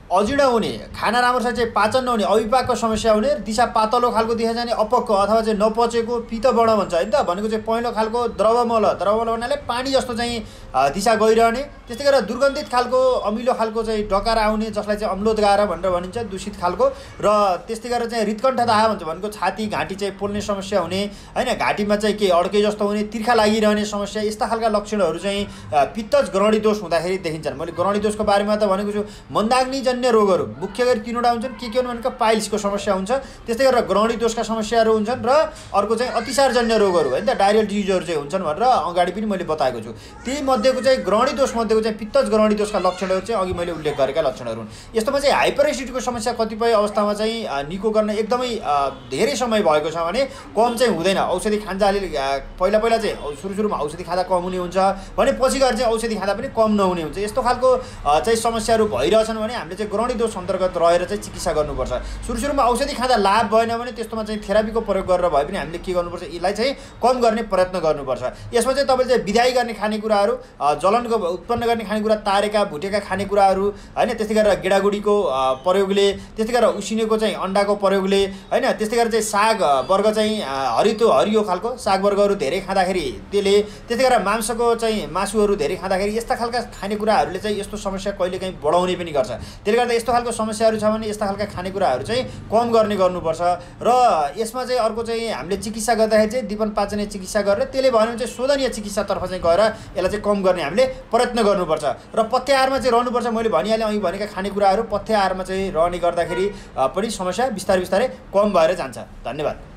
अजिडो हुने, खाना राम्रोसँग चाहिँ पाचन नहुने, अविपाकको समस्या हुने, दिशा पातलो खालको देखा जाने, अपक्क अथवा चाहिँ नपचेको, पित्तवर्ण भन्छ हैन त, भनेको चाहिँ पहेँलो खालको द्रवमल भन्नाले पानी जस्तो चाहिँ दिशा गइरहने, त्यस्तै गरेर दुर्गन्धित खालको अमिलो खालको चाहिँ डकार आउने, जसलाई चाहिँ अम्लोदगार भनेर भनिन्छ, दूषित खालको, र त्यस्तै गरेर चाहिँ हृदकण्ठ दाह भन्छ, भनेको छाती घाँटी चाहिँ पोल्ने समस्या हुने हैन, घाँटीमा चाहिँ के अड्के जस्तो हुने, तिर्खा लागिरहने समस्या, यस्ता खालका लक्षणहरू चाहिँ पित्तज ग्रहणी दोष हुँदाखेरि देखिन्छन्। मैले ग्रहणी दोषको बारेमा त भनेको छु, मन्दाग्निजन्य रोगहरू मुख्य गरी तीनवटा हुन्छन्। के हुन् भनेको पाइल्सको समस्या हुन्छ, त्यस्तै गरेर ग्रहणी दोषका समस्याहरू हुन्छन्, र अर्को चाहिँ अतिसारजन्य रोगहरू हैन त, डायरियल डिजिजहरू चाहिँ हुन्छन् भनेर अगाडि पनि मैले बताएको छु। त्यही मध्येको चाहिँ ग्रहणी दोष मध्येको चाहिँ पित्तज ग्रहणी दोषका लक्षणहरू चाहिँ अघि मैले उल्लेख गरेका लक्षणहरू हुन्। यस्तोमा चाहिँ हाइपर एसिडिटीको समस्या कतिपय अवस्थामा चाहिँ निको गर्न एकदमै धेरै समय भएको छ भने कम चाहिँ हुँदैन। औषधि खान्छ अलिअलि पहिला चाहिँ सुरुमा औषधि खाँदा कम हुने हुन्छ भने पछि गएर चाहिँ औषधि खाँदा पनि कम नहुने हुन्छ। यस्तो खालको चाहिँ समस्याहरू भइरहेछन् भने हामीले चाहिँ ग्रहणी दोष अन्तर्गत रहेर चाहिँ चिकित्सा गर्नुपर्छ। सुरुमा औषधि खाँदा लाभ भएन भने त्यस्तोमा चाहिँ थेरापीको प्रयोग गरेर भए पनि हामीले के गर्नुपर्छ, यसलाई चाहिँ कम गर्ने प्रयत्न गर्नुपर्छ। यसमा चाहिँ तपाईँले चाहिँ विधायी गर्ने खानेकुराहरू, जलनको उत्पन्न गर्ने खानेकुरा, तारेका भुटेका खानेकुराहरू हैन, त्यस्तै गरेर गेडागुडीको प्रयोगले, त्यस्तै गरेर उसिनेको चाहिँ अन्डाको प्रयोगले हैन, त्यस्तै गरेर चाहिँ साग वर्ग चाहिँ हरियो खालको साग वर्गहरू धेरै खाँदाखेरि त्यसले, त्यस्तै गरेर मांसको चाहिँ मासुहरू धेरै खाँदाखेरि यस्ता खालका खानेकुराहरूले चाहिँ यस्तो समस्या कहिलेकाहीँ बढाउने पनि गर्छ। त्यसले गर्दा यस्तो खालको समस्याहरू छ भने यस्ता खालका खानेकुराहरू चाहिँ कम गर्ने गर्नुपर्छ। र यसमा चाहिँ अर्को चाहिँ हामीले चिकित्सा गर्दाखेरि चाहिँ दीपन पाचनीय चिकित्सा गरेर त्यसले भन्यो भने चाहिँ शोधनीय चिकित्सातर्फ चाहिँ गएर यसलाई चाहिँ कम गर्ने हामीले प्रयत्न गर्नुपर्छ। र पथ्य आहारमा चाहिँ रहनुपर्छ। मैले भनिहालेँ अघि भनेका खानेकुराहरू पथ्य आहारमा चाहिँ रहने गर्दाखेरि पनि समस्या बिस्तारै कम भएर जान्छ। धन्यवाद।